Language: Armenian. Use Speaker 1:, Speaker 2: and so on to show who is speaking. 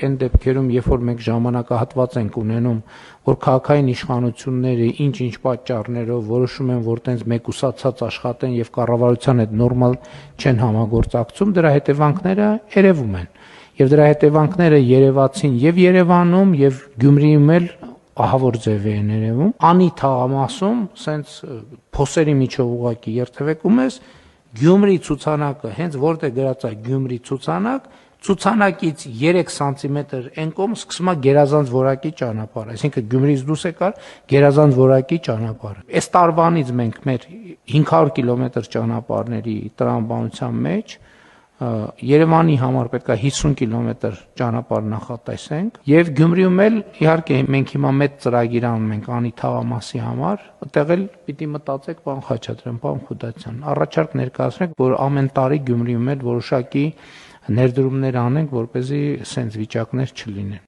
Speaker 1: Այն դեպքերում, երբ որ մենք ժամանակահատված ենք ունենում, որ քաղաքային իշխանությունները ինչ-ինչ պատճառներով որոշում են, որ տենց մեկուսացած աշխատեն եւ կառավարության հետ նորմալ չեն համագործակցում, դրա հետևանքները երևում են։ Եվ դրա հետևանքները երևացին եւ Երևանում, եւ Գյումրիում էլ ահավոր ձև են երևում։ Անի թաղամասում, սենց փոսերի միջով ուղակի երթևեկում ես, Գյումրի ցուցանակը, հենց որտեղ գրած է Գյումրի ցուցանակ, ցուցանակից 3 սանտիմետր այն կողմ սկսում է գերազանց որակի ճանապարհ, այսինքն Գյումրիից դուրս եկար գերազանց որակի ճանապարհ։ Այս տարվանից մենք մեր 500 կիլոմետր ճանապարհների տրամաբանության մեջ Երևանի համար պետք է 50 կիլոմետր ճանապարհ նախատեսենք եւ Գյումրիում էլ իհարկե մենք հիմա մեծ ծրագիր անում ենք Անի թաղամասի համար, այդտեղ էլ պիտի մտածեք պարոն Խաչատրյան, պարոն Խուդասյան, առաջարկ ներկայացնեք, որ ամեն տարի Գյումրիում էլ որոշակի ներդրումներ անենք, որպեսզի սենց վիճակներ չլինեն։